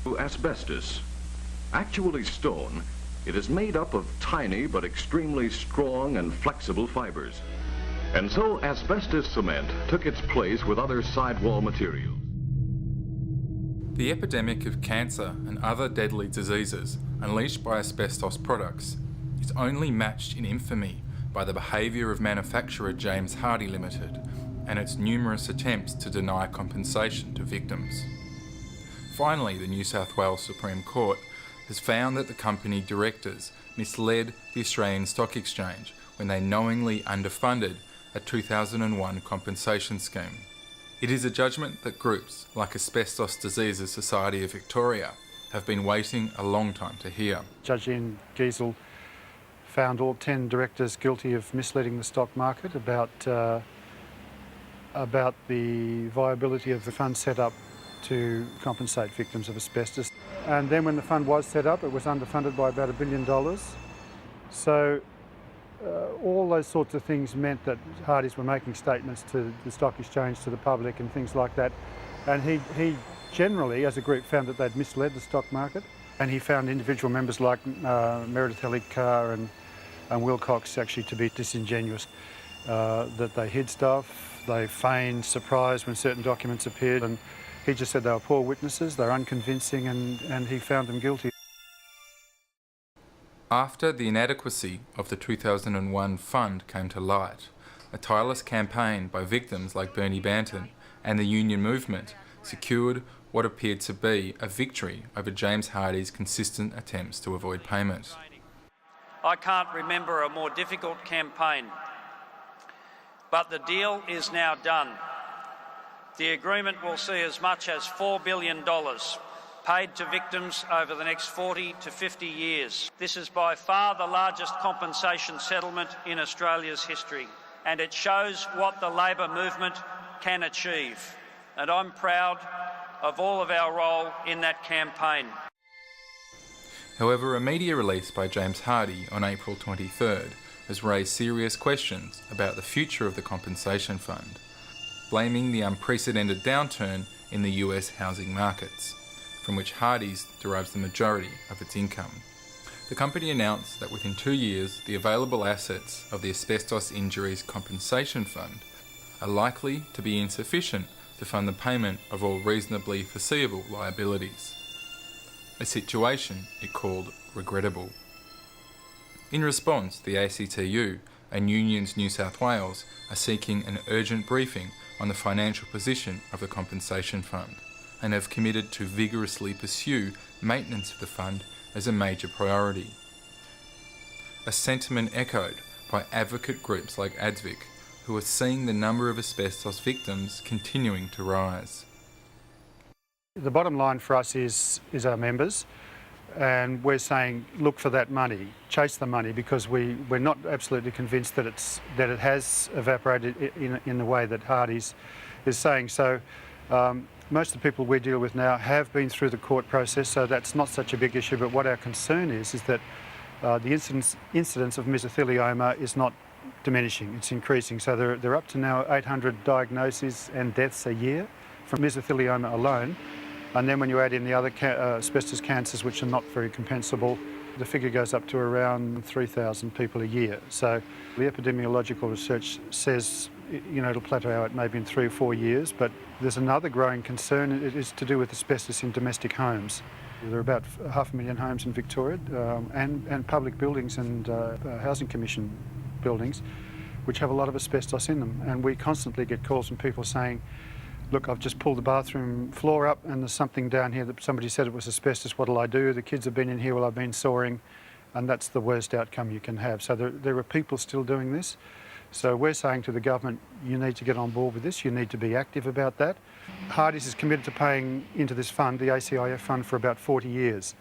Asbestos. Actually stone, it is made up of tiny but extremely strong and flexible fibers. And so asbestos cement took its place with other sidewall materials. The epidemic of cancer and other deadly diseases unleashed by asbestos products is only matched in infamy by the behaviour of manufacturer James Hardie Limited and its numerous attempts to deny compensation to victims. Finally, the New South Wales Supreme Court has found that the company directors misled the Australian Stock Exchange when they knowingly underfunded a 2001 compensation scheme. It is a judgment that groups like Asbestos Diseases Society of Victoria have been waiting a long time to hear. Judge Ian Giesel found all 10 directors guilty of misleading the stock market about the viability of the fund set up to compensate victims of asbestos. And then when the fund was set up, it was underfunded by about $1 billion. So all those sorts of things meant that Hardies were making statements to the stock exchange, to the public and things like that. And he generally, as a group, found that they'd misled the stock market. And he found individual members like Meredith Hellig-Carr and Wilcox actually to be disingenuous, that they hid stuff, they feigned surprise when certain documents appeared, and he just said they were poor witnesses, they were unconvincing, and he found them guilty. After the inadequacy of the 2001 fund came to light, a tireless campaign by victims like Bernie Banton and the union movement secured what appeared to be a victory over James Hardie's consistent attempts to avoid payment. I can't remember a more difficult campaign, but the deal is now done. The agreement will see as much as $4 billion paid to victims over the next 40 to 50 years. This is by far the largest compensation settlement in Australia's history, and it shows what the Labor movement can achieve. And I'm proud of all of our role in that campaign. However, a media release by James Hardie on April 23rd has raised serious questions about the future of the compensation fund, blaming the unprecedented downturn in the US housing markets, from which Hardie's derives the majority of its income. The company announced that within 2 years, the available assets of the Asbestos Injuries Compensation Fund are likely to be insufficient to fund the payment of all reasonably foreseeable liabilities, a situation it called regrettable. In response, the ACTU and Unions New South Wales are seeking an urgent briefing on the financial position of the compensation fund and have committed to vigorously pursue maintenance of the fund as a major priority. A sentiment echoed by advocate groups like ADSVIC, who are seeing the number of asbestos victims continuing to rise. The bottom line for us is our members, and we're saying look for that money, chase the money, because we're not absolutely convinced that it has evaporated in the way that Hardie's is saying. So most of the people we deal with now have been through the court process, so that's not such a big issue. But what our concern is that the incidence of mesothelioma is not diminishing, it's increasing. So they're up to now 800 diagnoses and deaths a year from mesothelioma alone. And then when you add in the other asbestos cancers, which are not very compensable, the figure goes up to around 3,000 people a year. So the epidemiological research says, it'll plateau out maybe in 3 or 4 years, but there's another growing concern. It is to do with asbestos in domestic homes. There are about 500,000 homes in Victoria and public buildings and Housing Commission buildings which have a lot of asbestos in them. And we constantly get calls from people saying, look, I've just pulled the bathroom floor up and there's something down here that somebody said it was asbestos. What'll I do? The kids have been in here while I've been sawing, and that's the worst outcome you can have. So there are people still doing this. So we're saying to the government, you need to get on board with this. You need to be active about that. Hardie's is committed to paying into this fund, the ACIF fund, for about 40 years.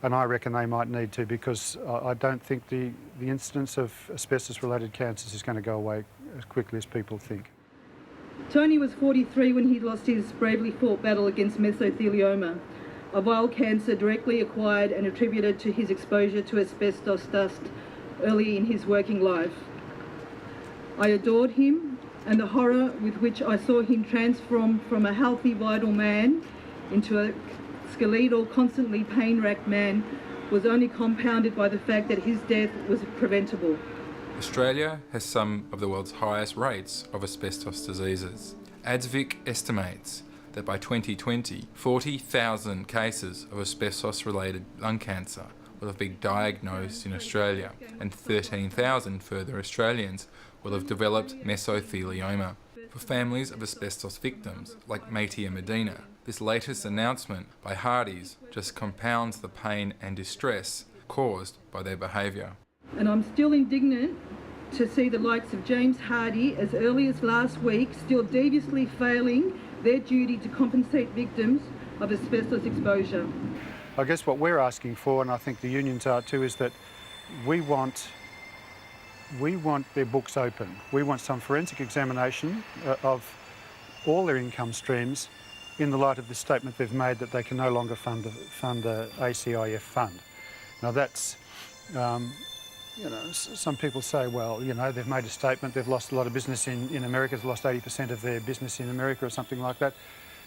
And I reckon they might need to, because I don't think the incidence of asbestos-related cancers is going to go away as quickly as people think. Tony was 43 when he lost his bravely fought battle against mesothelioma, a vile cancer directly acquired and attributed to his exposure to asbestos dust early in his working life. I adored him, and the horror with which I saw him transform from a healthy, vital man into a skeletal, constantly pain-racked man was only compounded by the fact that his death was preventable. Australia has some of the world's highest rates of asbestos diseases. ADSVIC estimates that by 2020, 40,000 cases of asbestos-related lung cancer will have been diagnosed in Australia, and 13,000 further Australians will have developed mesothelioma. For families of asbestos victims, like Matey and Medina, this latest announcement by Hardys just compounds the pain and distress caused by their behaviour. And I'm still indignant to see the likes of James Hardy, as early as last week, still deviously failing their duty to compensate victims of asbestos exposure. I guess what we're asking for, and I think the unions are too, is that we want their books open. We want some forensic examination of all their income streams in the light of this statement they've made that they can no longer fund the ACIF fund. Now that's, some people say, well, they've made a statement, they've lost a lot of business in America, they've lost 80% of their business in America or something like that.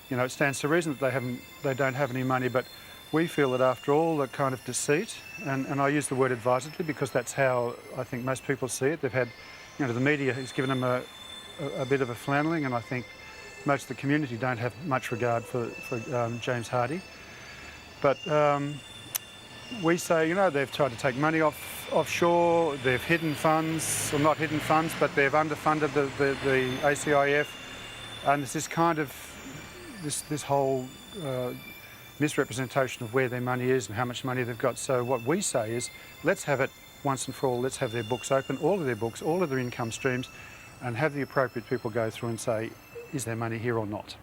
It stands to reason that they don't have any money, but we feel that after all the kind of deceit, and I use the word advisedly because that's how I think most people see it, they've had, the media has given them a bit of a flannelling, and I think most of the community don't have much regard for James Hardy. But we say, they've tried to take money offshore, they've hidden funds, or not hidden funds, but they've underfunded the ACIF, and there's this kind of, this whole misrepresentation of where their money is and how much money they've got. So what we say is, let's have it once and for all, let's have their books open, all of their books, all of their income streams, and have the appropriate people go through and say, is there money here or not?